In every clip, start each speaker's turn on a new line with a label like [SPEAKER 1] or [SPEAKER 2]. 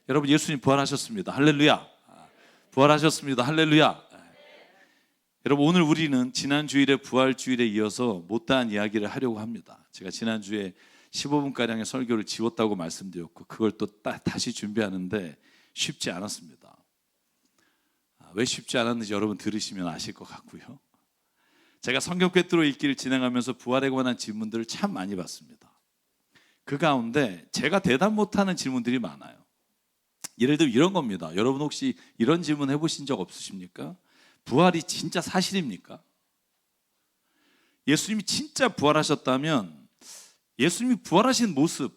[SPEAKER 1] 여러분, 예수님 부활하셨습니다. 할렐루야. 부활하셨습니다. 할렐루야. 여러분, 오늘 우리는 지난 주일에 부활 주일에 이어서 못다한 이야기를 하려고 합니다. 제가 지난주에 15분가량의 설교를 지웠다고 말씀드렸고, 그걸 또 다시 준비하는데 쉽지 않았습니다. 왜 쉽지 않았는지 여러분 들으시면 아실 것 같고요. 제가 성경 꿰뚫어 읽기를 진행하면서 부활에 관한 질문들을 참 많이 받습니다. 그 가운데 제가 대답 못하는 질문들이 많아요. 예를 들어 이런 겁니다. 여러분 혹시 이런 질문 해보신 적 없으십니까? 부활이 진짜 사실입니까? 예수님이 진짜 부활하셨다면 예수님이 부활하신 모습,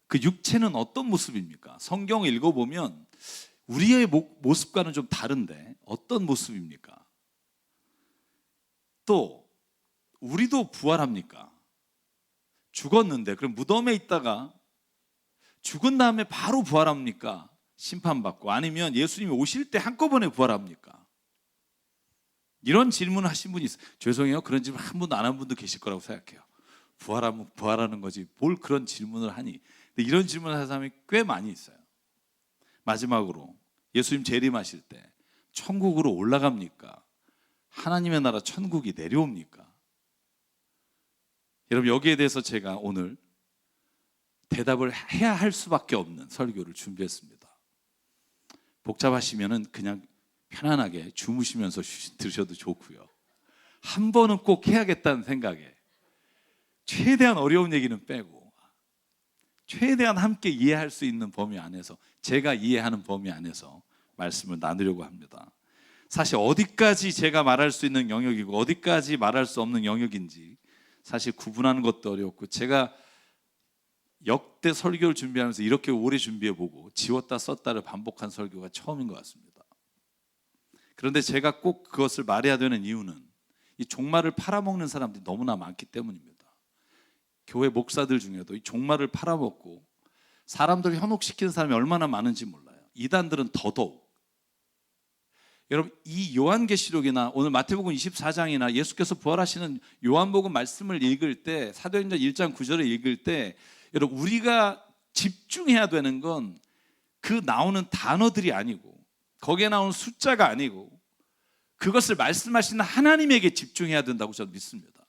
[SPEAKER 1] 그 육체는 어떤 모습입니까? 성경을 읽어보면 우리의 모습과는 좀 다른데 어떤 모습입니까? 또 우리도 부활합니까? 죽었는데 그럼 무덤에 있다가 죽은 다음에 바로 부활합니까? 심판받고, 아니면 예수님이 오실 때 한꺼번에 부활합니까? 이런 질문을 하신 분이 있어요. 죄송해요, 그런 질문 한 분도 안 한 분도 계실 거라고 생각해요. 부활하면 부활하는 거지 뭘 그런 질문을 하니. 근데 이런 질문을 하는 사람이 꽤 많이 있어요. 마지막으로 예수님 재림하실 때 천국으로 올라갑니까? 하나님의 나라 천국이 내려옵니까? 여러분, 여기에 대해서 제가 오늘 대답을 해야 할 수밖에 없는 설교를 준비했습니다. 복잡하시면은 그냥 편안하게 주무시면서 들으셔도 좋고요. 한 번은 꼭 해야겠다는 생각에 최대한 어려운 얘기는 빼고 최대한 함께 이해할 수 있는 범위 안에서, 제가 이해하는 범위 안에서 말씀을 나누려고 합니다. 사실 어디까지 제가 말할 수 있는 영역이고 어디까지 말할 수 없는 영역인지 사실 구분하는 것도 어렵고, 제가 역대 설교를 준비하면서 이렇게 오래 준비해보고 지웠다 썼다를 반복한 설교가 처음인 것 같습니다. 그런데 제가 꼭 그것을 말해야 되는 이유는 이 종말을 팔아먹는 사람들이 너무나 많기 때문입니다. 교회 목사들 중에도 이 종말을 팔아먹고 사람들을 현혹시키는 사람이 얼마나 많은지 몰라요. 이단들은 더더욱. 여러분, 이 요한계시록이나 오늘 마태복음 24장이나 예수께서 부활하시는 요한복음 말씀을 읽을 때, 사도행전 1장 9절을 읽을 때, 여러분 우리가 집중해야 되는 건 그 나오는 단어들이 아니고 거기에 나오는 숫자가 아니고 그것을 말씀하시는 하나님에게 집중해야 된다고 저는 믿습니다.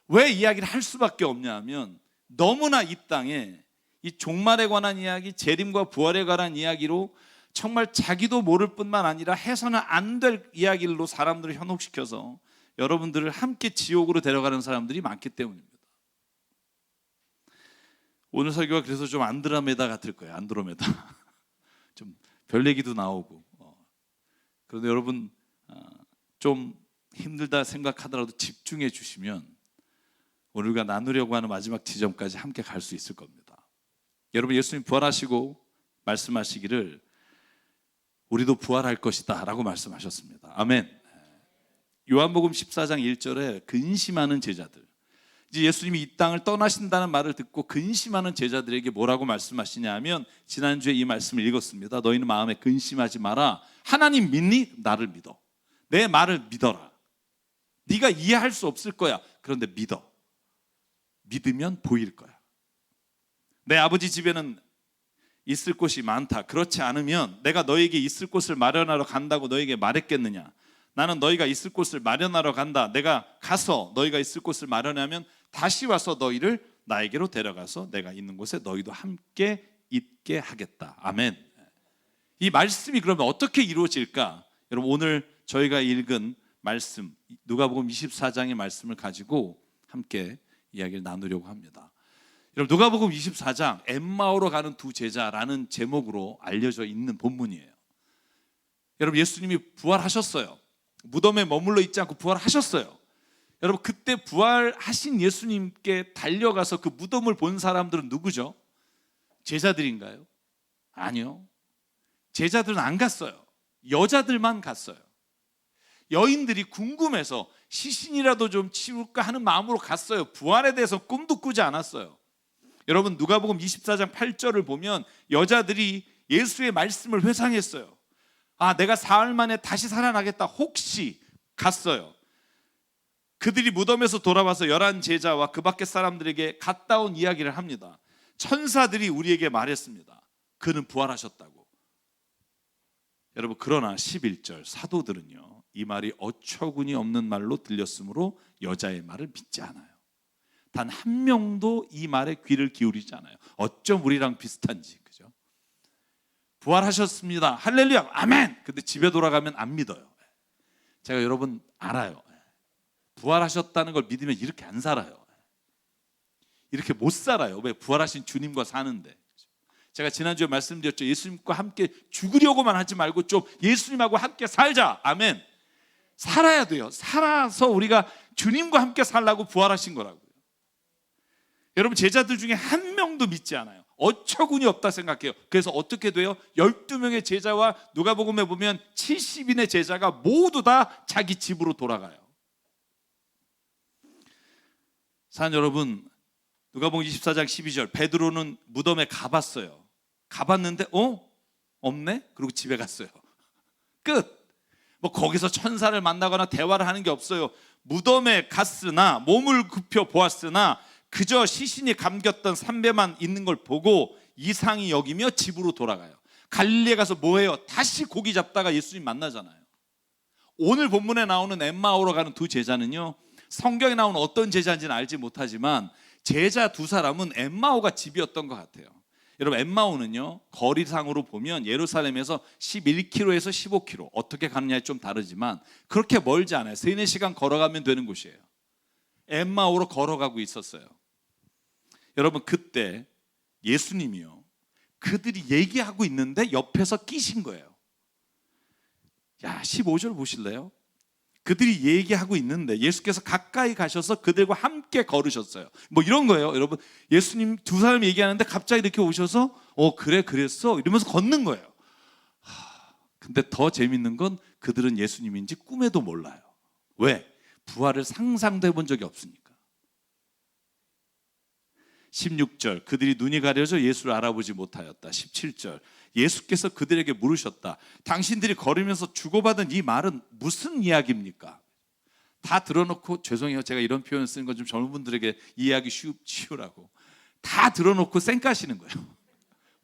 [SPEAKER 1] 왜 이야기를 할 수밖에 없냐 하면 너무나 이 땅에 이 종말에 관한 이야기, 재림과 부활에 관한 이야기로 정말 자기도 모를 뿐만 아니라 해서는 안 될 이야기로 사람들을 현혹시켜서 여러분들을 함께 지옥으로 데려가는 사람들이 많기 때문입니다. 오늘 설교가 그래서 좀 안드로메다 같을 거예요. 안드로메다. 좀 별 얘기도 나오고. 그런데 여러분 좀 힘들다 생각하더라도 집중해 주시면 오늘 우리가 나누려고 하는 마지막 지점까지 함께 갈 수 있을 겁니다. 여러분, 예수님 부활하시고 말씀하시기를 우리도 부활할 것이다 라고 말씀하셨습니다. 아멘. 요한복음 14장 1절에 근심하는 제자들, 이제 예수님이 이 땅을 떠나신다는 말을 듣고 근심하는 제자들에게 뭐라고 말씀하시냐 하면, 지난주에 이 말씀을 읽었습니다. 너희는 마음에 근심하지 마라. 하나님 믿니? 나를 믿어. 내 말을 믿어라. 네가 이해할 수 없을 거야. 그런데 믿어. 믿으면 보일 거야. 내 아버지 집에는 있을 곳이 많다. 그렇지 않으면 내가 너에게 있을 곳을 마련하러 간다고 너에게 말했겠느냐? 나는 너희가 있을 곳을 마련하러 간다. 내가 가서 너희가 있을 곳을 마련하면 다시 와서 너희를 나에게로 데려가서 내가 있는 곳에 너희도 함께 있게 하겠다. 아멘. 이 말씀이 그러면 어떻게 이루어질까? 여러분, 오늘 저희가 읽은 말씀, 누가복음 24장의 말씀을 가지고 함께 이야기를 나누려고 합니다. 여러분, 누가복음 24장 엠마오로 가는 두 제자라는 제목으로 알려져 있는 본문이에요. 여러분, 예수님이 부활하셨어요. 무덤에 머물러 있지 않고 부활하셨어요. 여러분, 그때 부활하신 예수님께 달려가서 그 무덤을 본 사람들은 누구죠? 제자들인가요? 아니요. 제자들은 안 갔어요. 여자들만 갔어요. 여인들이 궁금해서 시신이라도 좀 치울까 하는 마음으로 갔어요. 부활에 대해서 꿈도 꾸지 않았어요. 여러분, 누가복음 24장 8절을 보면 여자들이 예수의 말씀을 회상했어요. 아, 내가 사흘 만에 다시 살아나겠다. 혹시 갔어요. 그들이 무덤에서 돌아와서 11 제자와 그 밖의 사람들에게 갔다 온 이야기를 합니다. 천사들이 우리에게 말했습니다. 그는 부활하셨다고. 여러분, 그러나 11절 사도들은요, 이 말이 어처구니 없는 말로 들렸으므로 여자의 말을 믿지 않아요. 단 한 명도 이 말에 귀를 기울이지 않아요. 어쩜 우리랑 비슷한지, 그죠? 부활하셨습니다, 할렐루야, 아멘. 근데 집에 돌아가면 안 믿어요. 제가 여러분 알아요. 부활하셨다는 걸 믿으면 이렇게 안 살아요. 이렇게 못 살아요. 왜? 부활하신 주님과 사는데. 제가 지난주에 말씀드렸죠. 예수님과 함께 죽으려고만 하지 말고 좀 예수님하고 함께 살자. 아멘. 살아야 돼요. 살아서 우리가 주님과 함께 살라고 부활하신 거라고요. 여러분, 제자들 중에 한 명도 믿지 않아요. 어처구니 없다 생각해요. 그래서 어떻게 돼요? 12명의 제자와 누가복음에 보면 70인의 제자가 모두 다 자기 집으로 돌아가요. 사랑 여러분, 누가복음 24장 12절, 베드로는 무덤에 가봤어요. 가봤는데 없네? 그리고 집에 갔어요. 끝. 뭐 거기서 천사를 만나거나 대화를 하는 게 없어요. 무덤에 갔으나, 몸을 굽혀 보았으나 그저 시신이 감겼던 삼배만 있는 걸 보고 이상히 여기며 집으로 돌아가요. 갈릴리에 가서 뭐해요? 다시 고기 잡다가 예수님 만나잖아요. 오늘 본문에 나오는 엠마오로 가는 두 제자는요, 성경에 나오는 어떤 제자인지는 알지 못하지만 제자 두 사람은 엠마오가 집이었던 것 같아요. 여러분, 엠마오는요, 거리상으로 보면 예루살렘에서 11km에서 15km, 어떻게 가느냐에 좀 다르지만 그렇게 멀지 않아요. 3-4시간 걸어가면 되는 곳이에요. 엠마오로 걸어가고 있었어요. 여러분, 그때 예수님이요, 그들이 얘기하고 있는데 옆에서 끼신 거예요. 야, 15절 보실래요? 그들이 얘기하고 있는데 예수께서 가까이 가셔서 그들과 함께 걸으셨어요. 뭐 이런 거예요. 여러분, 예수님 두 사람이 얘기하는데 갑자기 이렇게 오셔서 그래 그랬어 이러면서 걷는 거예요. 근데 더 재밌는 건 그들은 예수님인지 꿈에도 몰라요. 왜? 부활을 상상도 해본 적이 없으니까. 16절, 그들이 눈이 가려져 예수를 알아보지 못하였다. 17절, 예수께서 그들에게 물으셨다. 당신들이 걸으면서 주고받은 이 말은 무슨 이야기입니까? 다 들어놓고, 죄송해요, 제가 이런 표현 쓰는 건 좀 젊은 분들에게 이해하기 쉬우라고. 다 들어놓고 쌩까시는 거예요.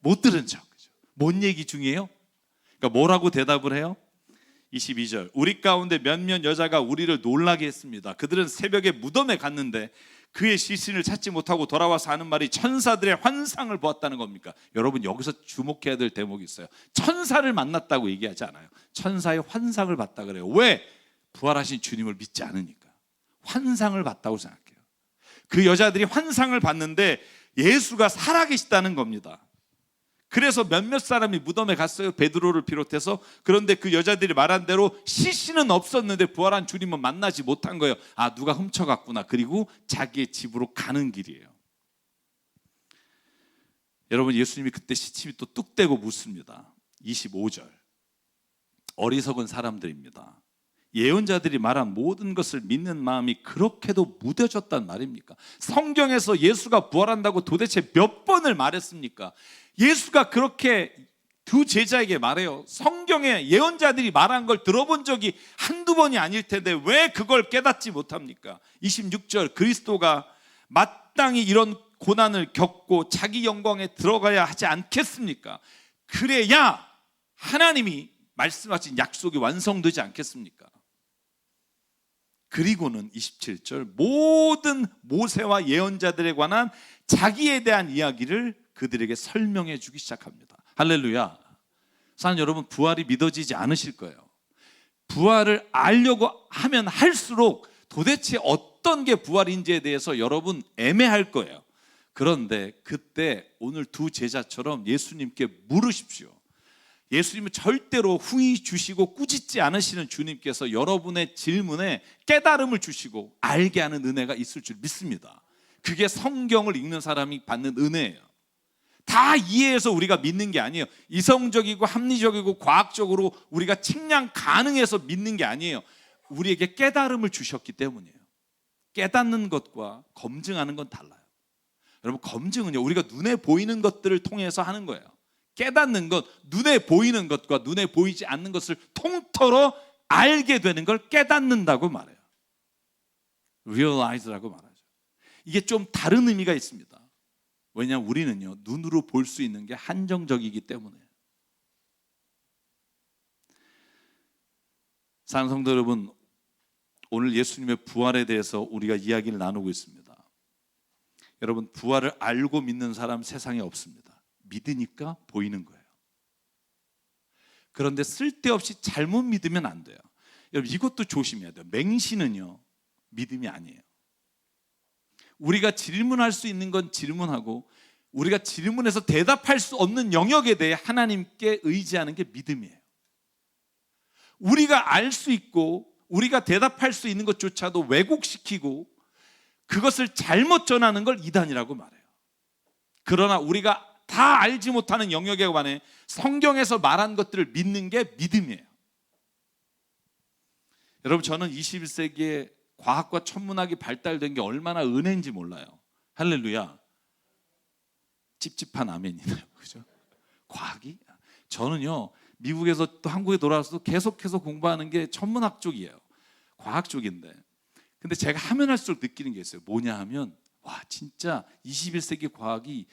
[SPEAKER 1] 못 들은 척. 뭔 얘기 중이에요? 그러니까 뭐라고 대답을 해요? 22절, 우리 가운데 몇몇 여자가 우리를 놀라게 했습니다. 그들은 새벽에 무덤에 갔는데 그의 시신을 찾지 못하고 돌아와서 하는 말이 천사들의 환상을 보았다는 겁니까? 여러분, 여기서 주목해야 될 대목이 있어요. 천사를 만났다고 얘기하지 않아요. 천사의 환상을 봤다 그래요. 왜? 부활하신 주님을 믿지 않으니까. 환상을 봤다고 생각해요. 그 여자들이 환상을 봤는데 예수가 살아계시다는 겁니다. 그래서 몇몇 사람이 무덤에 갔어요, 베드로를 비롯해서. 그런데 그 여자들이 말한 대로 시신은 없었는데 부활한 주님은 만나지 못한 거예요. 아, 누가 훔쳐갔구나. 그리고 자기의 집으로 가는 길이에요. 여러분, 예수님이 그때 시침이 또 뚝 떼고 묻습니다. 25절, 어리석은 사람들입니다. 예언자들이 말한 모든 것을 믿는 마음이 그렇게도 무뎌졌단 말입니까? 성경에서 예수가 부활한다고 도대체 몇 번을 말했습니까? 예수가 그렇게 두 제자에게 말해요. 성경에 예언자들이 말한 걸 들어본 적이 한두 번이 아닐 텐데 왜 그걸 깨닫지 못합니까? 26절, 그리스도가 마땅히 이런 고난을 겪고 자기 영광에 들어가야 하지 않겠습니까? 그래야 하나님이 말씀하신 약속이 완성되지 않겠습니까? 그리고는 27절, 모든 모세와 예언자들에 관한 자기에 대한 이야기를 그들에게 설명해 주기 시작합니다. 할렐루야. 사랑하는 여러분, 부활이 믿어지지 않으실 거예요. 부활을 알려고 하면 할수록 도대체 어떤 게 부활인지에 대해서 여러분 애매할 거예요. 그런데 그때 오늘 두 제자처럼 예수님께 물으십시오. 예수님은 절대로 후히 주시고 꾸짖지 않으시는 주님께서 여러분의 질문에 깨달음을 주시고 알게 하는 은혜가 있을 줄 믿습니다. 그게 성경을 읽는 사람이 받는 은혜예요. 다 이해해서 우리가 믿는 게 아니에요. 이성적이고 합리적이고 과학적으로 우리가 측량 가능해서 믿는 게 아니에요. 우리에게 깨달음을 주셨기 때문이에요. 깨닫는 것과 검증하는 건 달라요. 여러분, 검증은요, 우리가 눈에 보이는 것들을 통해서 하는 거예요. 깨닫는 것, 눈에 보이는 것과 눈에 보이지 않는 것을 통틀어 알게 되는 걸 깨닫는다고 말해요. realize라고 말하죠. 이게 좀 다른 의미가 있습니다. 왜냐하면 우리는요, 눈으로 볼 수 있는 게 한정적이기 때문에. 사랑하는 성도 여러분, 오늘 예수님의 부활에 대해서 우리가 이야기를 나누고 있습니다. 여러분, 부활을 알고 믿는 사람 세상에 없습니다. 믿으니까 보이는 거예요. 그런데 쓸데없이 잘못 믿으면 안 돼요. 여러분, 이것도 조심해야 돼요. 맹신은요, 믿음이 아니에요. 우리가 질문할 수 있는 건 질문하고, 우리가 질문해서 대답할 수 없는 영역에 대해 하나님께 의지하는 게 믿음이에요. 우리가 알 수 있고 우리가 대답할 수 있는 것조차도 왜곡시키고 그것을 잘못 전하는 걸 이단이라고 말해요. 그러나 우리가 다 알지 못하는 영역에 관해 성경에서 말한 것들을 믿는 게 믿음이에요. 여러분, 저는 21세기에 과학과 천문학이 발달된 게 얼마나 은혜인지 몰라요. 할렐루야. 찝찝한 아멘이네요. 그죠? 과학이? 저는요, 미국에서 또 한국에 돌아와서 계속해서 공부하는 게 천문학 쪽이에요. 과학 쪽인데. 근데 제가 하면 할수록 느끼는 게 있어요. 뭐냐 하면, 와, 진짜 21세기 과학이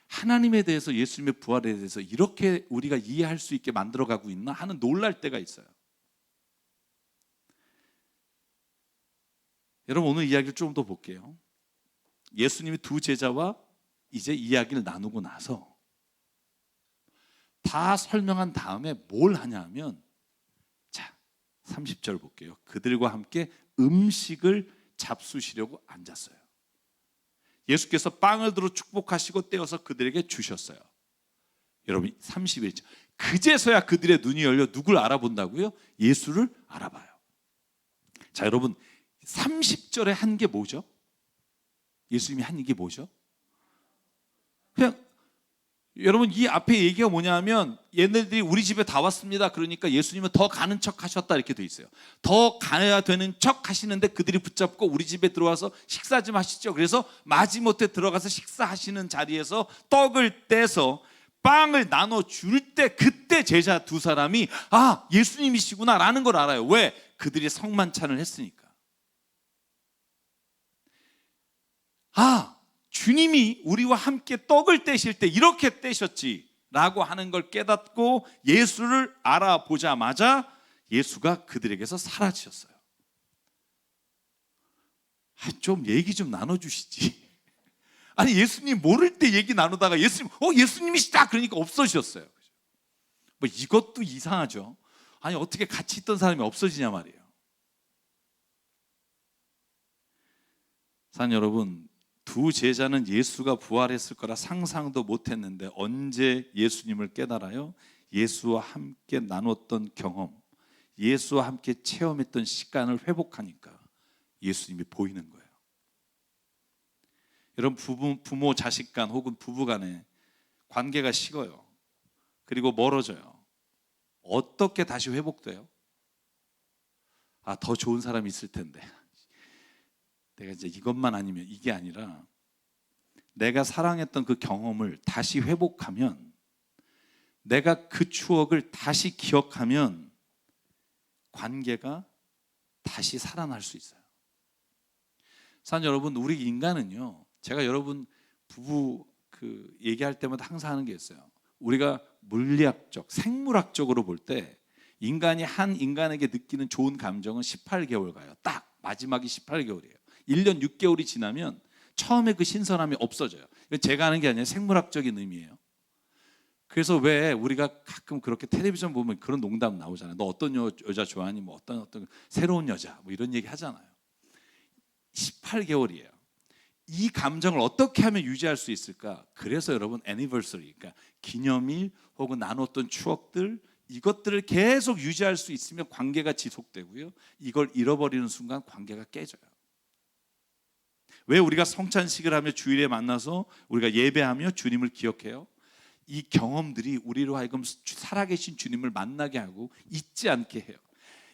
[SPEAKER 1] 하나님에 대해서, 예수님의 부활에 대해서 이렇게 우리가 이해할 수 있게 만들어가고 있나 하는 놀랄 때가 있어요. 여러분, 오늘 이야기를 좀 더 볼게요. 예수님이 두 제자와 이제 이야기를 나누고 나서 다 설명한 다음에 뭘 하냐 하면, 자, 30절 볼게요. 그들과 함께 음식을 잡수시려고 앉았어요. 예수께서 빵을 들어 축복하시고 떼어서 그들에게 주셨어요. 여러분, 31절. 그제서야 그들의 눈이 열려 누굴 알아본다고요? 예수를 알아봐요. 자, 여러분, 30절에 한 게 뭐죠? 예수님이 한 게 뭐죠? 그냥, 여러분, 이 앞에 얘기가 뭐냐면, 얘네들이 우리 집에 다 왔습니다. 그러니까 예수님은 더 가는 척 하셨다, 이렇게 돼 있어요. 더 가야 되는 척 하시는데 그들이 붙잡고 우리 집에 들어와서 식사 좀 하시죠. 그래서 마지못해 들어가서 식사하시는 자리에서 떡을 떼서 빵을 나눠 줄 때, 그때 제자 두 사람이 아, 예수님이시구나 라는 걸 알아요. 왜? 그들이 성만찬을 했으니까. 아, 주님이 우리와 함께 떡을 떼실 때 이렇게 떼셨지라고 하는 걸 깨닫고 예수를 알아보자마자 예수가 그들에게서 사라지셨어요. 좀 얘기 좀 나눠주시지. 아니, 예수님 모를 때 얘기 나누다가 예수님, 예수님이시다 그러니까 없어지셨어요. 뭐 이것도 이상하죠. 아니, 어떻게 같이 있던 사람이 없어지냐 말이에요. 사랑하는 여러분, 두 제자는 예수가 부활했을 거라 상상도 못했는데 언제 예수님을 깨달아요? 예수와 함께 나눴던 경험, 예수와 함께 체험했던 시간을 회복하니까 예수님이 보이는 거예요. 여러분, 부모 자식 간 혹은 부부 간에 관계가 식어요. 그리고 멀어져요. 어떻게 다시 회복돼요? 아, 더 좋은 사람이 있을 텐데, 내가 이제 이것만 아니면, 이게 아니라 내가 사랑했던 그 경험을 다시 회복하면, 내가 그 추억을 다시 기억하면 관계가 다시 살아날 수 있어요. 사랑하는 여러분, 우리 인간은요, 제가 여러분 부부 얘기할 때마다 항상 하는 게 있어요. 우리가 물리학적, 생물학적으로 볼 때 인간이 한 인간에게 느끼는 좋은 감정은 18개월 가요. 딱 마지막이 18개월이에요. 1년 6개월이 지나면 처음에 그 신선함이 없어져요. 이건 제가 하는 게 아니라 생물학적인 의미예요. 그래서 왜 우리가 가끔 그렇게 텔레비전 보면 그런 농담 나오잖아요. 너 어떤 여자 좋아하니? 뭐 어떤 새로운 여자, 뭐 이런 얘기 하잖아요. 18개월이에요. 이 감정을 어떻게 하면 유지할 수 있을까? 그래서 여러분, 애니버서리, 그러니까 기념일 혹은 나눴던 추억들, 이것들을 계속 유지할 수 있으면 관계가 지속되고요. 이걸 잃어버리는 순간 관계가 깨져요. 왜 우리가 성찬식을 하며 주일에 만나서 우리가 예배하며 주님을 기억해요? 이 경험들이 우리로 하여금 살아계신 주님을 만나게 하고 잊지 않게 해요.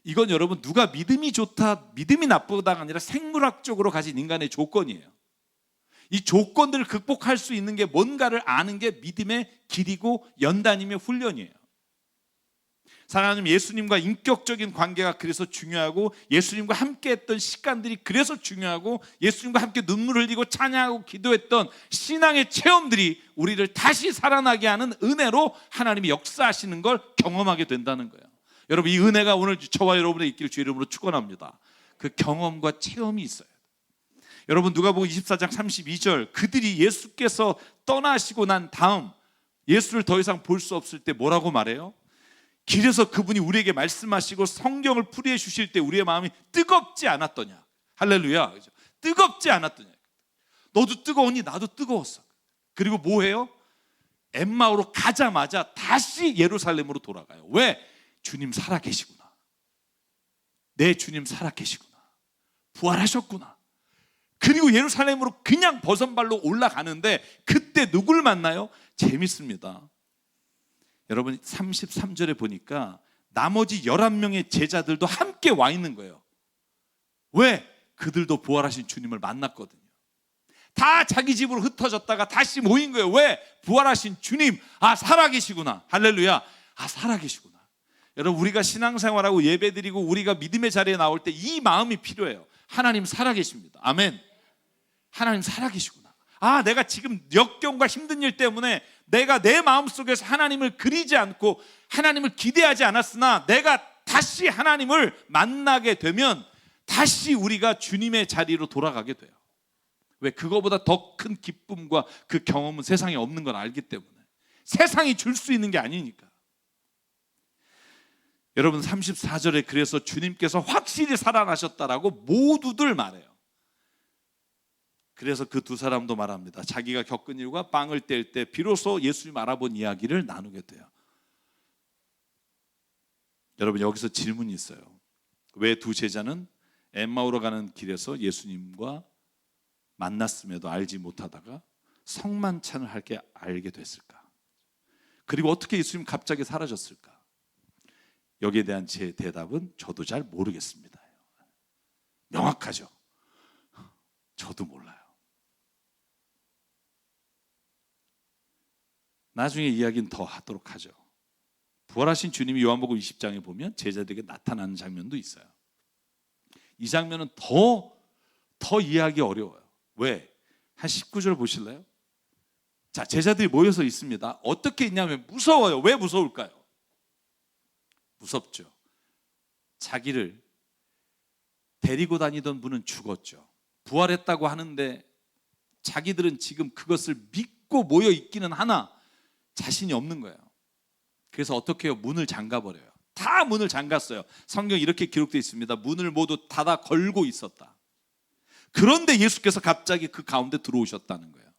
[SPEAKER 1] 이건 여러분, 누가 믿음이 좋다, 믿음이 나쁘다가 아니라 생물학적으로 가진 인간의 조건이에요. 이 조건들을 극복할 수 있는 게 뭔가를 아는 게 믿음의 길이고 연단이며 훈련이에요. 사랑하는 예수님과 인격적인 관계가 그래서 중요하고, 예수님과 함께 했던 시간들이 그래서 중요하고, 예수님과 함께 눈물을 흘리고 찬양하고 기도했던 신앙의 체험들이 우리를 다시 살아나게 하는 은혜로 하나님이 역사하시는 걸 경험하게 된다는 거예요. 여러분, 이 은혜가 오늘 저와 여러분의 있기를 주 이름으로 축원합니다. 그 경험과 체험이 있어요. 여러분, 누가복음 24장 32절, 그들이 예수께서 떠나시고 난 다음 예수를 더 이상 볼 수 없을 때 뭐라고 말해요? 길에서 그분이 우리에게 말씀하시고 성경을 풀이해 주실 때 우리의 마음이 뜨겁지 않았더냐. 할렐루야. 뜨겁지 않았더냐. 너도 뜨거우니 나도 뜨거웠어. 그리고 뭐 해요? 엠마오로 가자마자 다시 예루살렘으로 돌아가요. 왜? 주님 살아계시구나. 내 주님 살아계시구나. 부활하셨구나. 그리고 예루살렘으로 그냥 버선발로 올라가는데 그때 누굴 만나요? 재밌습니다. 여러분, 33절에 보니까 나머지 11명의 제자들도 함께 와 있는 거예요. 왜? 그들도 부활하신 주님을 만났거든요. 다 자기 집으로 흩어졌다가 다시 모인 거예요. 왜? 부활하신 주님, 살아계시구나. 할렐루야. 살아계시구나. 여러분, 우리가 신앙생활하고 예배드리고 우리가 믿음의 자리에 나올 때 이 마음이 필요해요. 하나님 살아계십니다. 아멘. 하나님 살아계시구나. 내가 지금 역경과 힘든 일 때문에 내가 내 마음속에서 하나님을 그리지 않고 하나님을 기대하지 않았으나 내가 다시 하나님을 만나게 되면 다시 우리가 주님의 자리로 돌아가게 돼요. 왜? 그거보다 더 큰 기쁨과 그 경험은 세상에 없는 걸 알기 때문에. 세상이 줄 수 있는 게 아니니까. 여러분, 34절에 그래서 주님께서 확실히 살아나셨다라고 모두들 말해요. 그래서 그 두 사람도 말합니다. 자기가 겪은 일과 빵을 뗄 때 비로소 예수님 알아본 이야기를 나누게 돼요. 여러분, 여기서 질문이 있어요. 왜 두 제자는 엠마오로 가는 길에서 예수님과 만났음에도 알지 못하다가 성만찬을 할게 알게 됐을까? 그리고 어떻게 예수님 갑자기 사라졌을까? 여기에 대한 제 대답은 저도 잘 모르겠습니다. 명확하죠? 저도 몰라요. 나중에 이야기는 더 하도록 하죠. 부활하신 주님이 요한복음 20장에 보면 제자들에게 나타나는 장면도 있어요. 이 장면은 더 이해하기 어려워요. 왜? 한 19절 보실래요? 자, 제자들이 모여서 있습니다. 어떻게 있냐면 무서워요. 왜 무서울까요? 무섭죠. 자기를 데리고 다니던 분은 죽었죠. 부활했다고 하는데 자기들은 지금 그것을 믿고 모여 있기는 하나 자신이 없는 거예요. 그래서 어떻게 해요? 문을 잠가버려요. 다 문을 잠갔어요. 성경에 이렇게 기록되어 있습니다. 문을 모두 닫아 걸고 있었다. 그런데 예수께서 갑자기 그 가운데 들어오셨다는 거예요.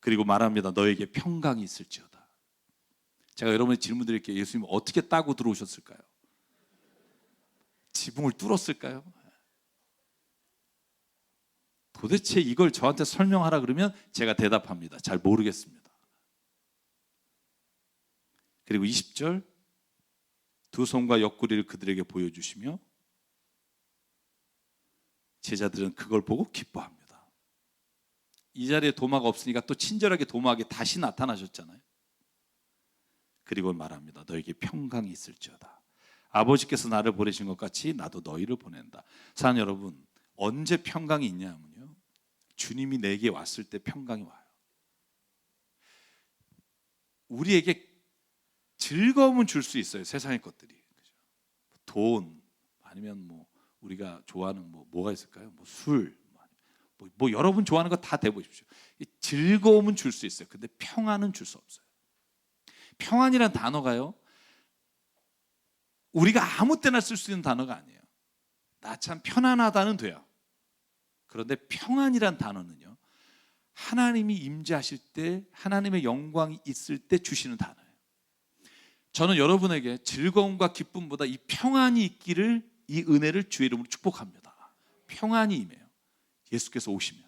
[SPEAKER 1] 그리고 말합니다. 너에게 평강이 있을지어다. 제가 여러분의 질문 드릴게요. 예수님 어떻게 따고 들어오셨을까요? 지붕을 뚫었을까요? 도대체 이걸 저한테 설명하라 그러면 제가 대답합니다. 잘 모르겠습니다. 그리고 20절, 두 손과 옆구리를 그들에게 보여주시며 제자들은 그걸 보고 기뻐합니다. 이 자리에 도마가 없으니까 또 친절하게 도마에게 다시 나타나셨잖아요. 그리고 말합니다. 너에게 평강이 있을지어다. 아버지께서 나를 보내신 것 같이 나도 너희를 보낸다. 사랑하는 여러분, 언제 평강이 있냐면요, 주님이 내게 왔을 때 평강이 와요. 우리에게 즐거움은 줄 수 있어요. 세상의 것들이. 돈, 아니면 뭐 우리가 좋아하는 뭐가 있을까요? 술, 여러분 좋아하는 거 다 대보십시오. 즐거움은 줄 수 있어요. 근데 평안은 줄 수 없어요. 평안이란 단어가요, 우리가 아무 때나 쓸 수 있는 단어가 아니에요. 나 참 편안하다는 돼요. 그런데 평안이란 단어는요, 하나님이 임재하실 때, 하나님의 영광이 있을 때 주시는 단어예요. 저는 여러분에게 즐거움과 기쁨보다 이 평안이 있기를, 이 은혜를 주의 이름으로 축복합니다. 평안이 임해요. 예수께서 오시면.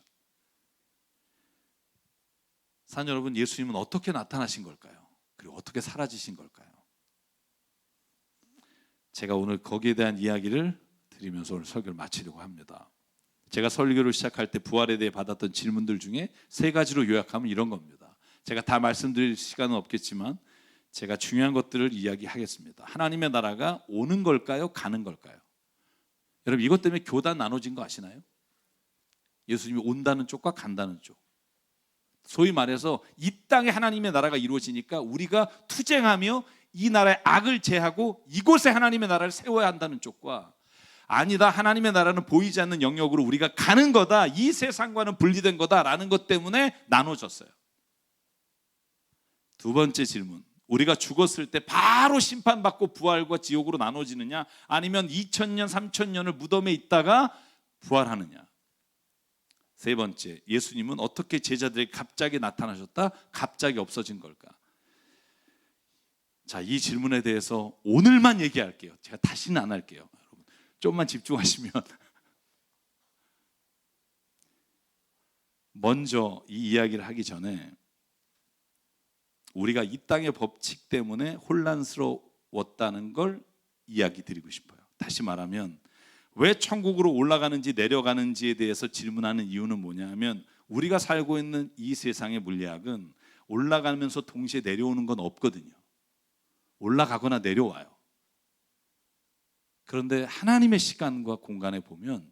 [SPEAKER 1] 사랑하는 여러분, 예수님은 어떻게 나타나신 걸까요? 그리고 어떻게 사라지신 걸까요? 제가 오늘 거기에 대한 이야기를 드리면서 오늘 설교를 마치려고 합니다. 제가 설교를 시작할 때 부활에 대해 받았던 질문들 중에 3가지로 요약하면 이런 겁니다. 제가 다 말씀드릴 시간은 없겠지만 제가 중요한 것들을 이야기하겠습니다. 하나님의 나라가 오는 걸까요? 가는 걸까요? 여러분, 이것 때문에 교단 나눠진 거 아시나요? 예수님이 온다는 쪽과 간다는 쪽. 소위 말해서 이 땅에 하나님의 나라가 이루어지니까 우리가 투쟁하며 이 나라의 악을 제하고 이곳에 하나님의 나라를 세워야 한다는 쪽과, 아니다, 하나님의 나라는 보이지 않는 영역으로 우리가 가는 거다, 이 세상과는 분리된 거다라는 것 때문에 나눠졌어요. 두 번째 질문, 우리가 죽었을 때 바로 심판받고 부활과 지옥으로 나눠지느냐, 아니면 2000년 3000년을 무덤에 있다가 부활하느냐. 세 번째, 예수님은 어떻게 제자들에게 갑자기 나타나셨다, 갑자기 없어진 걸까? 자, 이 질문에 대해서 오늘만 얘기할게요. 제가 다시는 안 할게요. 여러분, 좀만 집중하시면. 먼저 이 이야기를 하기 전에 우리가 이 땅의 법칙 때문에 혼란스러웠다는 걸 이야기 드리고 싶어요. 다시 말하면 왜 천국으로 올라가는지 내려가는지에 대해서 질문하는 이유는 뭐냐 하면, 우리가 살고 있는 이 세상의 물리학은 올라가면서 동시에 내려오는 건 없거든요. 올라가거나 내려와요. 그런데 하나님의 시간과 공간에 보면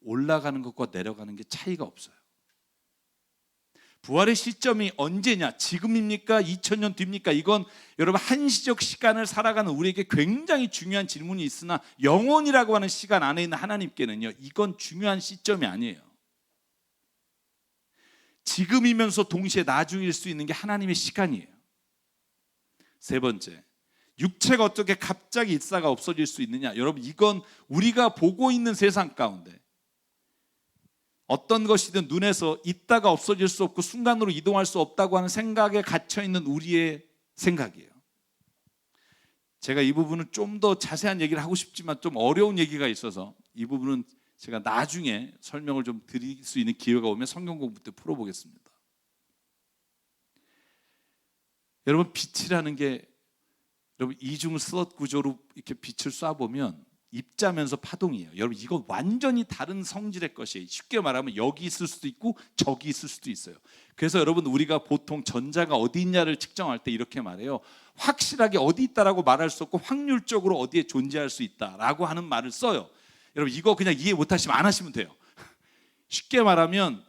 [SPEAKER 1] 올라가는 것과 내려가는 게 차이가 없어요. 부활의 시점이 언제냐, 지금입니까? 2000년 뒤입니까? 이건 여러분 한시적 시간을 살아가는 우리에게 굉장히 중요한 질문이 있으나, 영원이라고 하는 시간 안에 있는 하나님께는요, 이건 중요한 시점이 아니에요. 지금이면서 동시에 나중일 수 있는 게 하나님의 시간이에요. 세 번째, 육체가 어떻게 갑자기 있다가 없어질 수 있느냐. 여러분, 이건 우리가 보고 있는 세상 가운데 어떤 것이든 눈에서 있다가 없어질 수 없고 순간으로 이동할 수 없다고 하는 생각에 갇혀있는 우리의 생각이에요. 제가 이 부분은 좀 더 자세한 얘기를 하고 싶지만 좀 어려운 얘기가 있어서 이 부분은 제가 나중에 설명을 좀 드릴 수 있는 기회가 오면 성경 공부 때 풀어보겠습니다. 여러분, 빛이라는 게, 여러분 이중 슬롯 구조로 이렇게 빛을 쏴보면 입자면서 파동이에요. 여러분, 이거 완전히 다른 성질의 것이에요. 쉽게 말하면 여기 있을 수도 있고 저기 있을 수도 있어요. 그래서 여러분, 우리가 보통 전자가 어디 있냐를 측정할 때 이렇게 말해요. 확실하게 어디 있다라고 말할 수 없고 확률적으로 어디에 존재할 수 있다라고 하는 말을 써요. 여러분, 이거 그냥 이해 못하시면 안 하시면 돼요. 쉽게 말하면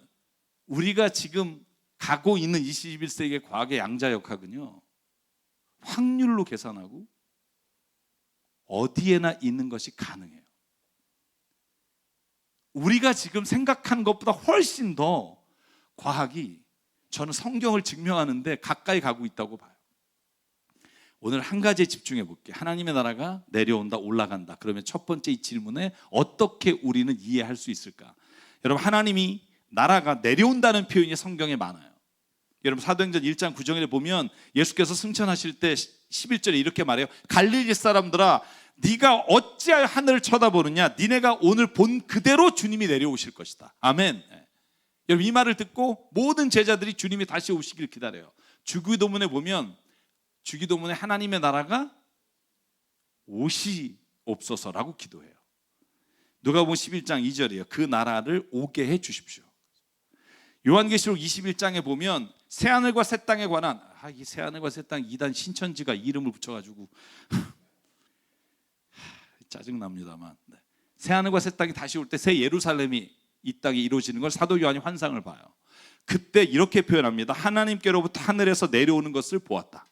[SPEAKER 1] 우리가 지금 가고 있는 21세기의 과학의 양자역학은요, 확률로 계산하고 어디에나 있는 것이 가능해요. 우리가 지금 생각하는 것보다 훨씬 더 과학이, 저는 성경을 증명하는데 가까이 가고 있다고 봐요. 오늘 한 가지에 집중해 볼게요. 하나님의 나라가 내려온다, 올라간다. 그러면 첫 번째 이 질문에 어떻게 우리는 이해할 수 있을까? 여러분, 하나님이 나라가 내려온다는 표현이 성경에 많아요. 여러분, 사도행전 1장 9절에 보면 예수께서 승천하실 때 11절에 이렇게 말해요. 갈릴리 사람들아, 네가 어찌하여 하늘을 쳐다보느냐? 니네가 오늘 본 그대로 주님이 내려오실 것이다. 아멘. 여러분, 이 말을 듣고 모든 제자들이 주님이 다시 오시길 기다려요. 주기도문에 보면, 주기도문에 하나님의 나라가 오시옵소서라고 기도해요. 누가복음 11장 2절이에요. 그 나라를 오게 해 주십시오. 요한계시록 21장에 보면 새하늘과 새 땅에 관한, 이 새하늘과 새 땅 2단 신천지가 이름을 붙여가지고 짜증납니다만, 새하늘과 새 땅이 다시 올 때 새 예루살렘이 이 땅에 이루어지는 걸 사도 요한이 환상을 봐요. 그때 이렇게 표현합니다. 하나님께로부터 하늘에서 내려오는 것을 보았다.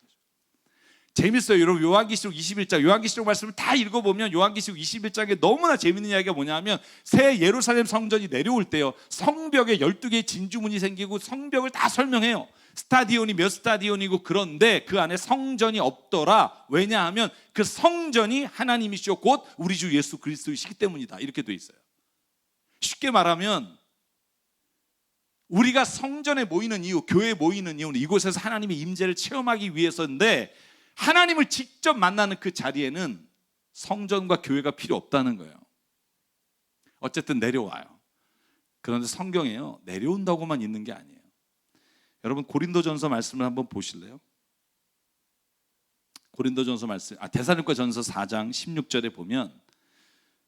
[SPEAKER 1] 재밌어요. 여러분, 요한계시록 21장, 요한계시록 말씀을 다 읽어보면 요한계시록 21장에 너무나 재밌는 이야기가 뭐냐면, 새 예루살렘 성전이 내려올 때요, 성벽에 12개의 진주문이 생기고 성벽을 다 설명해요. 스타디온이 몇 스타디온이고, 그런데 그 안에 성전이 없더라. 왜냐하면 그 성전이 하나님이시오 곧 우리 주 예수 그리스도이시기 때문이다. 이렇게 돼 있어요. 쉽게 말하면 우리가 성전에 모이는 이유, 교회에 모이는 이유는 이곳에서 하나님의 임재를 체험하기 위해서인데, 하나님을 직접 만나는 그 자리에는 성전과 교회가 필요 없다는 거예요. 어쨌든 내려와요. 그런데 성경에요, 내려온다고만 있는 게 아니에요. 여러분, 고린도전서 말씀을 한번 보실래요? 고린도전서 말씀, 데살로니가전서 4장 16절에 보면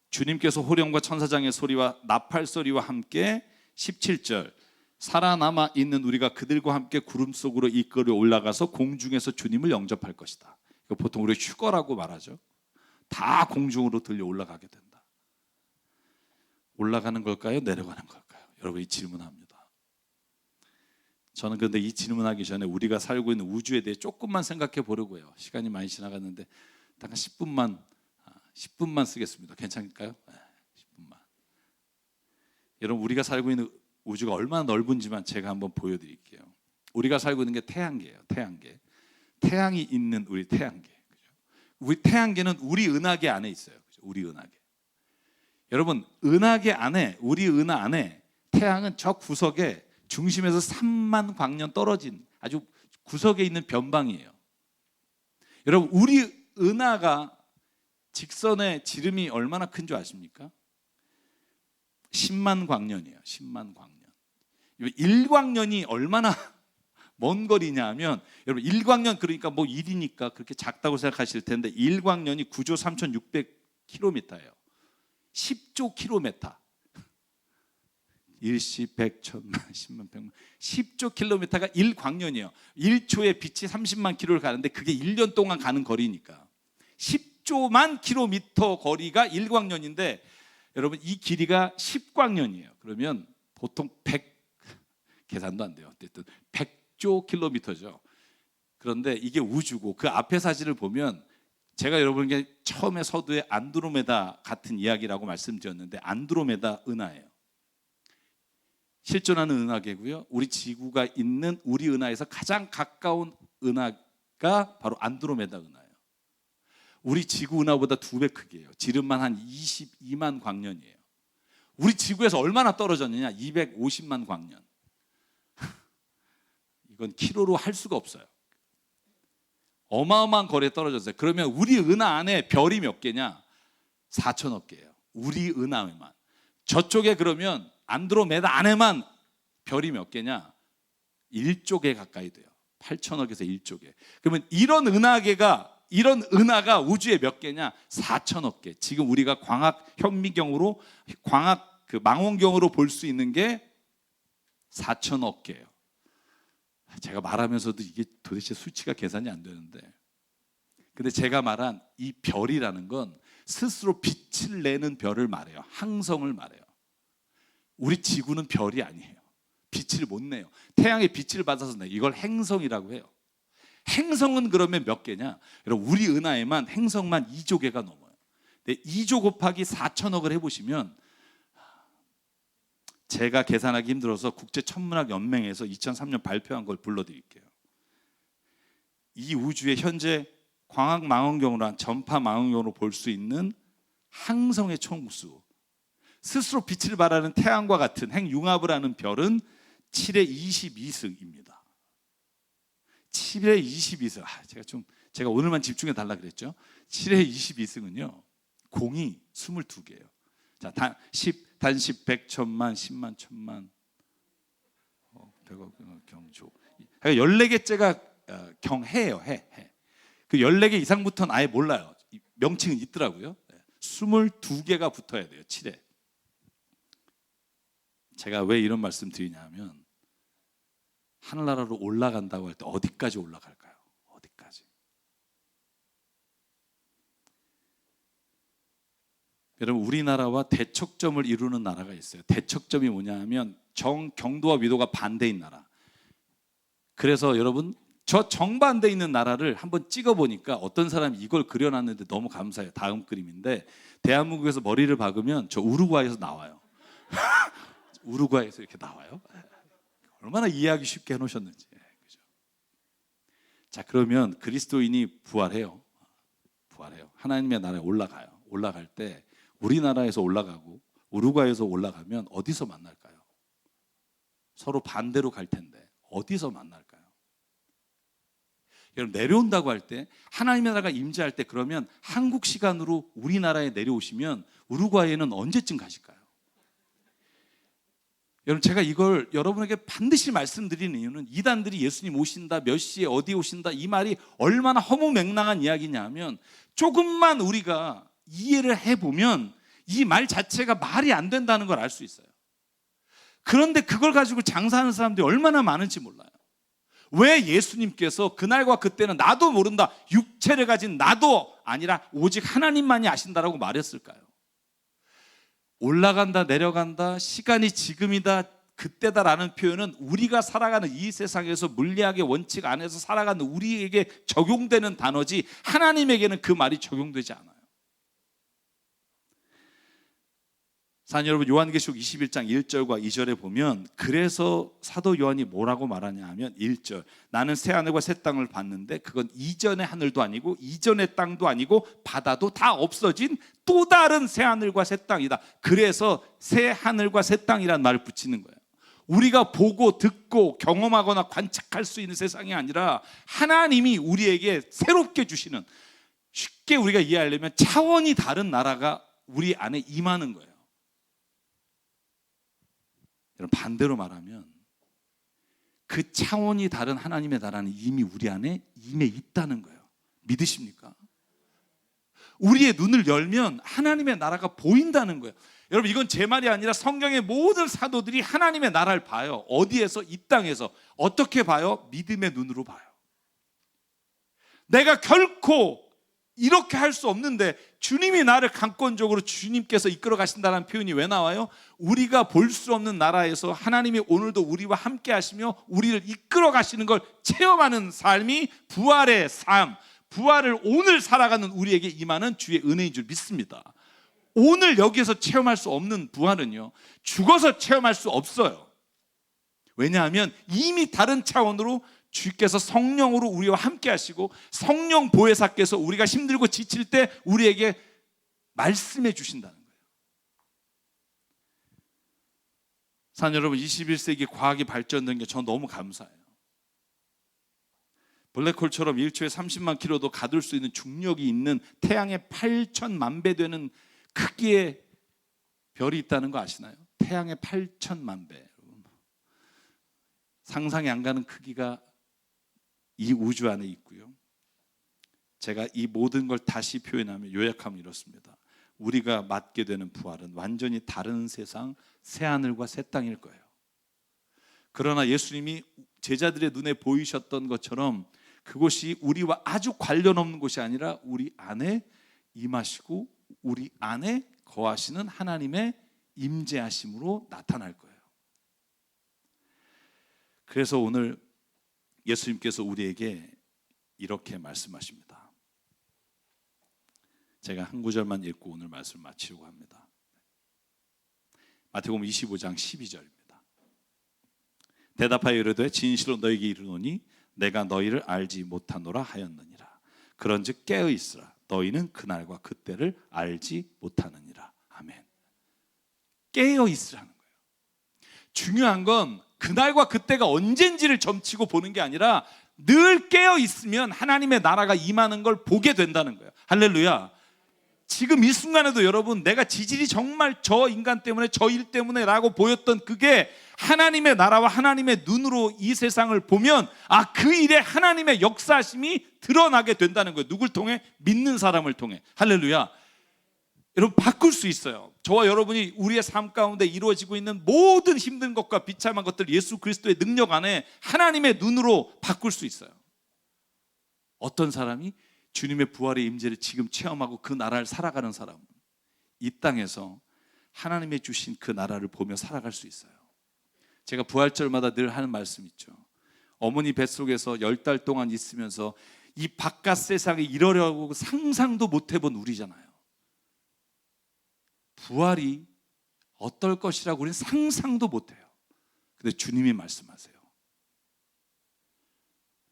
[SPEAKER 1] 주님께서 호령과 천사장의 소리와 나팔 소리와 함께 17절, 살아남아 있는 우리가 그들과 함께 구름 속으로 이끌어 올라가서 공중에서 주님을 영접할 것이다. 이거 보통 우리 휴거라고 말하죠. 다 공중으로 들려 올라가게 된다. 올라가는 걸까요? 내려가는 걸까요? 여러분, 이 질문합니다. 저는 그런데 이 질문하기 전에 우리가 살고 있는 우주에 대해 조금만 생각해 보려고요. 시간이 많이 지나갔는데 딱 한 10분만 쓰겠습니다. 괜찮을까요? 네, 10분만. 여러분, 우리가 살고 있는 우주가 얼마나 넓은지만 제가 한번 보여드릴게요. 우리가 살고 있는 게 태양계예요. 태양계. 태양이 있는 우리 태양계. 그죠? 우리 태양계는 우리 은하계 안에 있어요. 그죠? 우리 은하계. 여러분, 은하계 안에, 우리 은하 안에 태양은 저 구석에 중심에서 3만 광년 떨어진 아주 구석에 있는 변방이에요. 여러분, 우리 은하가 직선의 지름이 얼마나 큰 줄 아십니까? 10만 광년이에요. 10만 광년. 1광년이 얼마나 먼 거리냐 하면, 여러분 1광년 그러니까 뭐 1이니까 그렇게 작다고 생각하실 텐데 1광년이 9조 3,600km예요. 10조 킬로미터. 일시, 백, 천만, 십만, 백만, 10조 킬로미터가 1광년이에요. 1초에 빛이 30만 킬로를 가는데 그게 1년 동안 가는 거리니까 10조만 킬로미터 거리가 1광년인데, 여러분 이 길이가 10광년이에요. 그러면 보통 100, 계산도 안 돼요. 어쨌든 100조 킬로미터죠. 그런데 이게 우주고, 그 앞에 사진을 보면 제가 여러분에게 처음에 서두에 안드로메다 같은 이야기라고 말씀드렸는데, 안드로메다 은하예요. 실존하는 은하계고요. 우리 지구가 있는 우리 은하에서 가장 가까운 은하가 바로 안드로메다 은하예요. 우리 지구 은하보다 2배 크기예요. 지름만 한 22만 광년이에요. 우리 지구에서 얼마나 떨어졌느냐? 250만 광년. 이건 키로로 할 수가 없어요. 어마어마한 거리에 떨어졌어요. 그러면 우리 은하 안에 별이 몇 개냐? 4천억 개예요. 우리 은하에만. 저쪽에 그러면 안드로메다 안에만 별이 몇 개냐? 1조 개 가까이 돼요. 8천억에서 1조 개. 그러면 이런 은하가 우주에 몇 개냐? 4천억 개. 지금 우리가 광학 현미경으로, 광학 그 망원경으로 볼 수 있는 게 4천억 개예요. 제가 말하면서도 이게 도대체 수치가 계산이 안 되는데, 근데 제가 말한 이 별이라는 건 스스로 빛을 내는 별을 말해요. 항성을 말해요. 우리 지구는 별이 아니에요. 빛을 못 내요. 태양의 빛을 받아서 내요. 이걸 행성이라고 해요. 행성은 그러면 몇 개냐? 여러분, 우리 은하에만 행성만 2조 개가 넘어요. 2조 곱하기 4천억을 해보시면, 제가 계산하기 힘들어서 국제천문학연맹에서 2003년 발표한 걸 불러드릴게요. 이 우주에 현재 광학 망원경으로, 한 전파 망원경으로 볼 수 있는 항성의 총수, 스스로 빛을 발하는 태양과 같은 행융합을 하는 별은 7의 22승입니다. 7의 22승. 제가 오늘만 집중해 달라 그랬죠. 7의 22승은요, 공이 22개예요. 자, 단십, 백, 천만, 십만, 천만, 백억, 경조. 14개째가 경해예요. 해. 그 14개 이상부터는 아예 몰라요. 명칭은 있더라고요. 22개가 붙어야 돼요. 7에. 제가 왜 이런 말씀 드리냐면, 하늘나라로 올라간다고 할 때 어디까지 올라갈까요? 어디까지? 여러분, 우리나라와 대척점을 이루는 나라가 있어요. 대척점이 뭐냐 하면 경도와 위도가 반대인 나라. 그래서 여러분, 저 정반대에 있는 나라를 한번 찍어보니까 어떤 사람이 이걸 그려놨는데 너무 감사해요. 다음 그림인데, 대한민국에서 머리를 박으면 저 우루과이에서 나와요. 우루과이에서 이렇게 나와요. 얼마나 이해하기 쉽게 해놓으셨는지. 그죠? 자, 그러면 그리스도인이 부활해요. 하나님의 나라에 올라가요. 올라갈 때 우리나라에서 올라가고 우루과이에서 올라가면 어디서 만날까요? 서로 반대로 갈 텐데 어디서 만날까요? 여러분, 내려온다고 할 때, 하나님의 나라가 임재할 때, 그러면 한국 시간으로 우리나라에 내려오시면 우루과이에는 언제쯤 가실까요? 여러분, 제가 이걸 여러분에게 반드시 말씀드리는 이유는, 이단들이 예수님 오신다, 몇 시에 어디 오신다, 이 말이 얼마나 허무맹랑한 이야기냐 하면, 조금만 우리가 이해를 해보면 이 말 자체가 말이 안 된다는 걸 알 수 있어요. 그런데 그걸 가지고 장사하는 사람들이 얼마나 많은지 몰라요. 왜 예수님께서 그날과 그때는 나도 모른다, 육체를 가진 나도 아니라 오직 하나님만이 아신다라고 말했을까요? 올라간다 내려간다, 시간이 지금이다 그때다라는 표현은 우리가 살아가는 이 세상에서 물리학의 원칙 안에서 살아가는 우리에게 적용되는 단어지 하나님에게는 그 말이 적용되지 않아요. 사랑하는 여러분, 요한계시록 21장 1절과 2절에 보면 그래서 사도 요한이 뭐라고 말하냐 하면 1절, 나는 새 하늘과 새 땅을 봤는데 그건 이전의 하늘도 아니고 이전의 땅도 아니고 바다도 다 없어진 또 다른 새 하늘과 새 땅이다. 그래서 새 하늘과 새 땅이라는 말을 붙이는 거예요. 우리가 보고 듣고 경험하거나 관측할 수 있는 세상이 아니라 하나님이 우리에게 새롭게 주시는, 쉽게 우리가 이해하려면 차원이 다른 나라가 우리 안에 임하는 거예요. 여러분, 반대로 말하면 그 차원이 다른 하나님의 나라는 이미 우리 안에 임해 있다는 거예요. 믿으십니까? 우리의 눈을 열면 하나님의 나라가 보인다는 거예요. 여러분, 이건 제 말이 아니라 성경의 모든 사도들이 하나님의 나라를 봐요. 어디에서? 이 땅에서. 어떻게 봐요? 믿음의 눈으로 봐요. 내가 결코 이렇게 할 수 없는데 주님이 나를 강권적으로 주님께서 이끌어 가신다는 표현이 왜 나와요? 우리가 볼 수 없는 나라에서 하나님이 오늘도 우리와 함께 하시며 우리를 이끌어 가시는 걸 체험하는 삶이 부활의 삶, 부활을 오늘 살아가는 우리에게 임하는 주의 은혜인 줄 믿습니다. 오늘 여기에서 체험할 수 없는 부활은요, 죽어서 체험할 수 없어요. 왜냐하면 이미 다른 차원으로 주께서 성령으로 우리와 함께 하시고 성령 보혜사께서 우리가 힘들고 지칠 때 우리에게 말씀해 주신다는 거예요. 사랑하는 여러분, 21세기 과학이 발전된 게 전 너무 감사해요. 블랙홀처럼 1초에 30만 킬로도 가둘 수 있는 중력이 있는 태양의 8천만 배 되는 크기의 별이 있다는 거 아시나요? 태양의 8천만 배. 상상이 안 가는 크기가 이 우주 안에 있고요. 제가 이 모든 걸 다시 표현하면, 요약하면 이렇습니다. 우리가 맞게 되는 부활은 완전히 다른 세상, 새 하늘과 새 땅일 거예요. 그러나 예수님이 제자들의 눈에 보이셨던 것처럼 그곳이 우리와 아주 관련 없는 곳이 아니라 우리 안에 임하시고 우리 안에 거하시는 하나님의 임재하심으로 나타날 거예요. 그래서 오늘 예수님께서 우리에게 이렇게 말씀하십니다. 제가 한 구절만 읽고 오늘 말씀을 마치려고 합니다. 마태복음 25장 12절입니다. 대답하여 이르되 진실로 너희에게 이르노니 내가 너희를 알지 못하노라 하였느니라. 그런즉 깨어 있으라. 너희는 그날과 그때를 알지 못하느니라. 아멘. 깨어 있으라는 거예요. 중요한 건 그날과 그때가 언젠지를 점치고 보는 게 아니라 늘 깨어 있으면 하나님의 나라가 임하는 걸 보게 된다는 거예요. 할렐루야. 지금 이 순간에도 여러분, 내가 지질이 정말 저 인간 때문에, 저 일 때문에 라고 보였던 그게 하나님의 나라와 하나님의 눈으로 이 세상을 보면 그 일에 하나님의 역사심이 드러나게 된다는 거예요. 누굴 통해? 믿는 사람을 통해. 할렐루야. 여러분, 바꿀 수 있어요. 저와 여러분이 우리의 삶 가운데 이루어지고 있는 모든 힘든 것과 비참한 것들 예수 그리스도의 능력 안에 하나님의 눈으로 바꿀 수 있어요. 어떤 사람이 주님의 부활의 임재를 지금 체험하고 그 나라를 살아가는 사람은 이 땅에서 하나님의 주신 그 나라를 보며 살아갈 수 있어요. 제가 부활절마다 늘 하는 말씀 있죠. 어머니 뱃속에서 10달 동안 있으면서 이 바깥 세상에 이러려고 상상도 못 해본 우리잖아요. 부활이 어떨 것이라고 우리는 상상도 못해요. 근데 주님이 말씀하세요.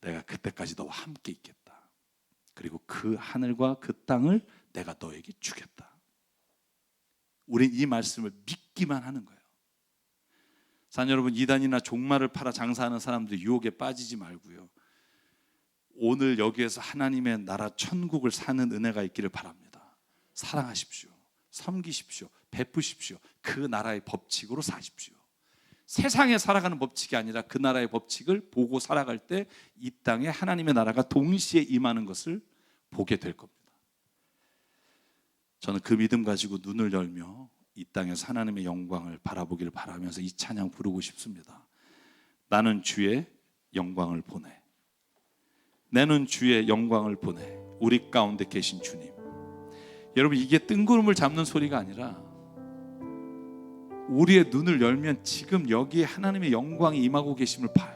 [SPEAKER 1] 내가 그때까지 너와 함께 있겠다. 그리고 그 하늘과 그 땅을 내가 너에게 주겠다. 우린 이 말씀을 믿기만 하는 거예요. 사랑하는 여러분, 이단이나 종말을 팔아 장사하는 사람들이 유혹에 빠지지 말고요, 오늘 여기에서 하나님의 나라 천국을 사는 은혜가 있기를 바랍니다. 사랑하십시오. 섬기십시오. 베푸십시오. 그 나라의 법칙으로 사십시오. 세상에 살아가는 법칙이 아니라 그 나라의 법칙을 보고 살아갈 때 이 땅에 하나님의 나라가 동시에 임하는 것을 보게 될 겁니다. 저는 그 믿음 가지고 눈을 열며 이 땅에서 하나님의 영광을 바라보기를 바라면서 이 찬양 부르고 싶습니다. 나는 주의 영광을 보내. 내는 주의 영광을 보내. 우리 가운데 계신 주님. 여러분, 이게 뜬구름을 잡는 소리가 아니라 우리의 눈을 열면 지금 여기에 하나님의 영광이 임하고 계심을 봐요.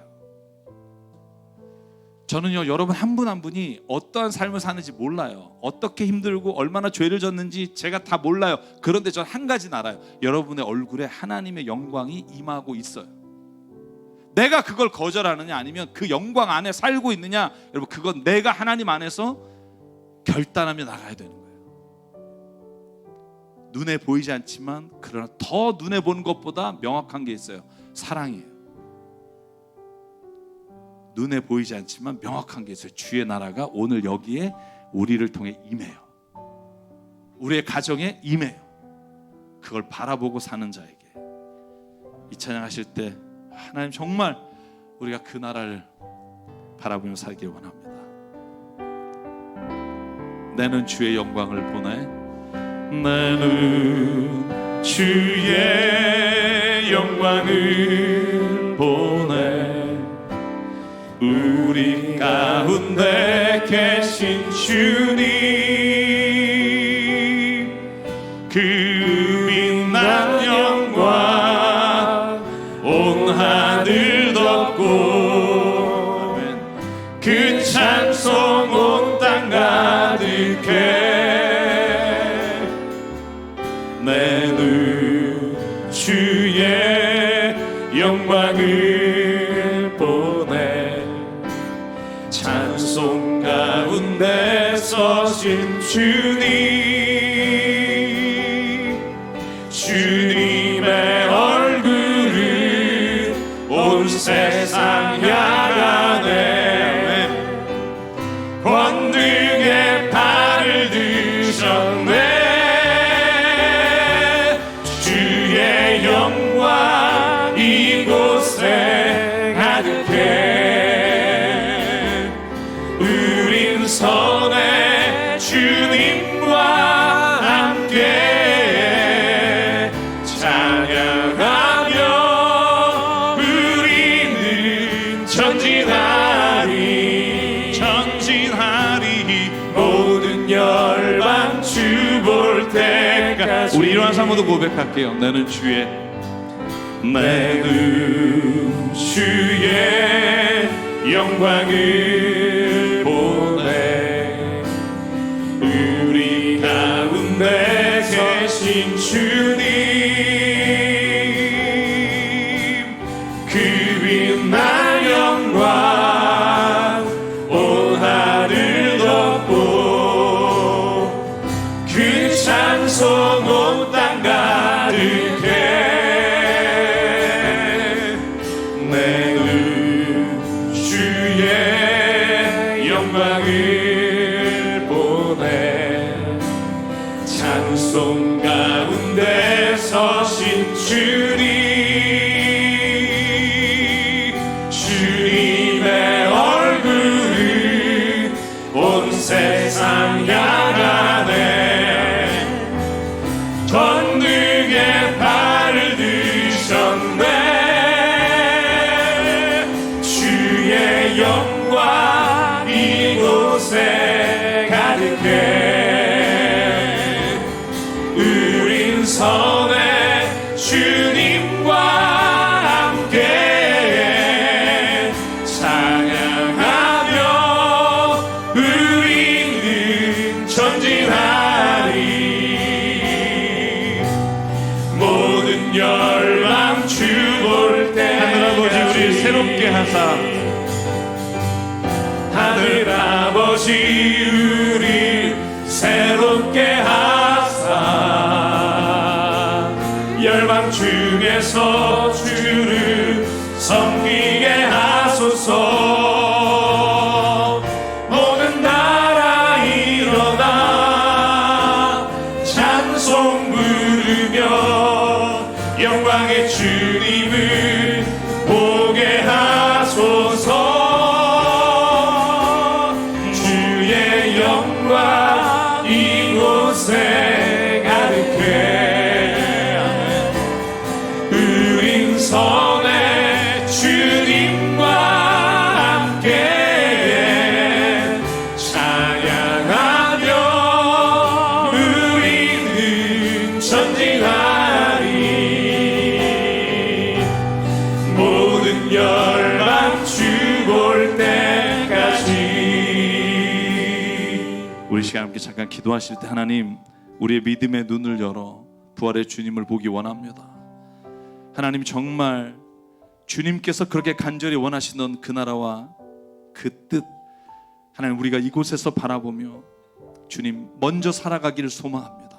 [SPEAKER 1] 저는요, 여러분 한 분 한 분이 어떠한 삶을 사는지 몰라요. 어떻게 힘들고 얼마나 죄를 졌는지 제가 다 몰라요. 그런데 전 한 가지는 알아요. 여러분의 얼굴에 하나님의 영광이 임하고 있어요. 내가 그걸 거절하느냐 아니면 그 영광 안에 살고 있느냐, 여러분 그건 내가 하나님 안에서 결단하며 나가야 되는 거예요. 눈에 보이지 않지만 그러나 더 눈에 보는 것보다 명확한 게 있어요. 사랑이에요. 눈에 보이지 않지만 명확한 게 있어요. 주의 나라가 오늘 여기에 우리를 통해 임해요. 우리의 가정에 임해요. 그걸 바라보고 사는 자에게 이 찬양 하실 때 하나님 정말 우리가 그 나라를 바라보며 살길 원합니다. 내는 주의 영광을 보내.
[SPEAKER 2] 나는 주의 영광을 보내. 우리 가운데 계신 주님, 그 빛난 영광 온 하늘 덮고, 그 찬송 온 땅 가득해. 내는 주의 영광을 보내. 찬송 가운데 서신 주님의 얼굴을 온 세상 향하네. 권능의 발을 드셨네. 주의 영광 이곳에 가득해. 우린 선의 주님과 함께 찬양하며 우리는 전진하리. 모든 열방 주 볼 때까지.
[SPEAKER 1] 우리 일어나서 한번 더 고백할게요. 나는 주의
[SPEAKER 2] 영광을 보내. 우리 가운데 계신 주님, 그 빛난 영광 온 하늘 덮고, 그 찬송 온 땅 가득해. 내는 주의 영광을 보내. 찬송 가운데 서신 주님의 얼굴을 온 세상 향하네. 권능의 발을 드셨네. 주의 영광 이곳에 가득해. 우린 선의 주님과 함께 찬양하며 우리는 전진하리. 모든 열방 주 볼 때
[SPEAKER 1] 하늘 아버지 우리 새롭게 하사.
[SPEAKER 2] 하늘 아버지 우리 새롭게 하사. 열방 중에서 주를 섬기게 하소서. 모든 나라 일어나 찬송 부르며 영광의 주님을 보게 하소서. 주의
[SPEAKER 1] 시간 함께 잠깐 기도하실 때 하나님 우리의 믿음의 눈을 열어 부활의 주님을 보기 원합니다. 하나님 정말 주님께서 그렇게 간절히 원하시던 그 나라와 그 뜻 하나님 우리가 이곳에서 바라보며 주님 먼저 살아가기를 소망합니다.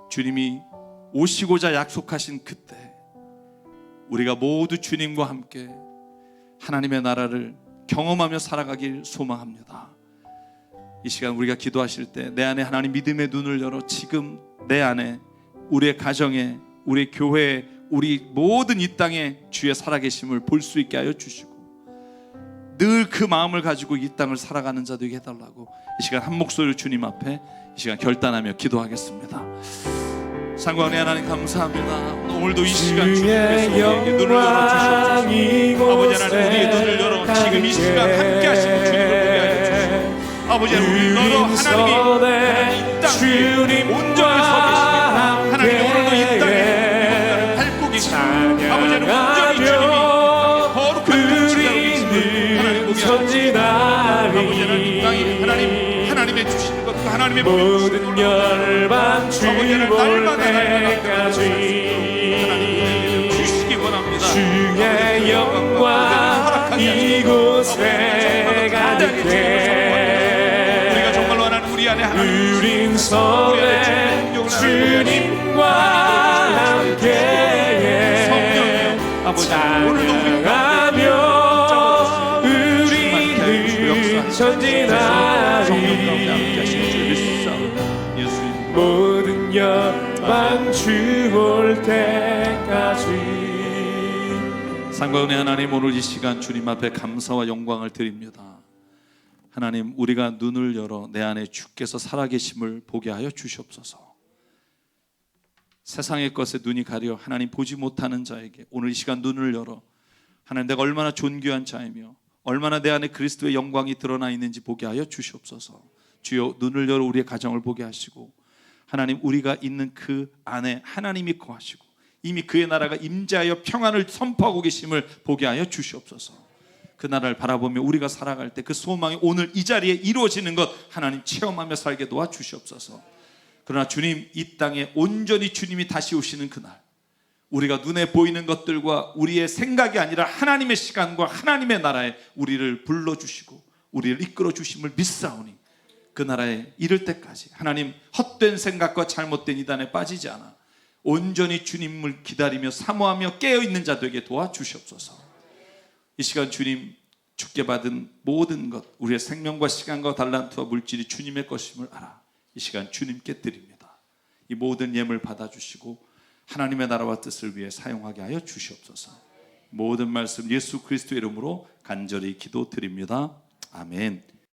[SPEAKER 1] 주님이 오시고자 약속하신 그때 우리가 모두 주님과 함께 하나님의 나라를 경험하며 살아가길 소망합니다. 이 시간 우리가 기도하실 때 내 안에 하나님 믿음의 눈을 열어 지금 내 안에 우리의 가정에 우리 교회에 우리 모든 이 땅에 주의 살아계심을 볼 수 있게 하여 주시고 늘 그 마음을 가지고 이 땅을 살아가는 자 되게 해달라고 이 시간 한 목소리로 주님 앞에 이 시간 결단하며 기도하겠습니다. 상관의 하나님 감사합니다. 오늘도 이 시간 주님께서 우리에게 눈을 열어주시옵소서. 아버지 하나님 우리의 눈을 열어 지금 이 시간 함께 하시는 주님을 보게 하여 주시옵소서. 아버지 하나님 우리를 열어 하나님이 이 땅에 온전히 서 계시며 하나님 오늘도 이 땅에 밟고 계시며 아버지 하나님 온전히 주님이 거룩한 통치자로 계심을 하나님 보게 하여 주시옵소서. 아버지 하나님 이 땅에 하나님의 주시는 것과 하나님의
[SPEAKER 3] 모든 열반 주볼 때까지
[SPEAKER 1] 하나님 주시기 원합니다.
[SPEAKER 3] 주의 영광 이곳에 가득해
[SPEAKER 1] 우리가 정말로 하나님 우리 안에 하나님
[SPEAKER 3] 우린 섬에 주님과 함께
[SPEAKER 1] 성령 아버지 오늘도 우리
[SPEAKER 3] 찬양하며 우리는 전진하리 모든 열방 주볼 때까지.
[SPEAKER 1] 상관의 하나님 오늘 이 시간 주님 앞에 감사와 영광을 드립니다. 하나님 우리가 눈을 열어 내 안에 주께서 살아계심을 보게 하여 주시옵소서. 세상의 것에 눈이 가려 하나님 보지 못하는 자에게 오늘 이 시간 눈을 열어 하나님 내가 얼마나 존귀한 자이며 얼마나 내 안에 그리스도의 영광이 드러나 있는지 보게 하여 주시옵소서. 주여 눈을 열어 우리의 가정을 보게 하시고 하나님 우리가 있는 그 안에 하나님이 거하시고 이미 그의 나라가 임재하여 평안을 선포하고 계심을 보게 하여 주시옵소서. 그 나라를 바라보며 우리가 살아갈 때 그 소망이 오늘 이 자리에 이루어지는 것 하나님 체험하며 살게 도와주시옵소서. 그러나 주님 이 땅에 온전히 주님이 다시 오시는 그날 우리가 눈에 보이는 것들과 우리의 생각이 아니라 하나님의 시간과 하나님의 나라에 우리를 불러주시고 우리를 이끌어 주심을 믿사오니 그 나라에 이를 때까지 하나님 헛된 생각과 잘못된 이단에 빠지지 않아 온전히 주님을 기다리며 사모하며 깨어있는 자 되게 도와주시옵소서. 이 시간 주님 주께 받은 모든 것 우리의 생명과 시간과 달란트와 물질이 주님의 것임을 알아 이 시간 주님께 드립니다. 이 모든 예물 받아주시고 하나님의 나라와 뜻을 위해 사용하게 하여 주시옵소서. 모든 말씀 예수 그리스도의 이름으로 간절히 기도드립니다. 아멘.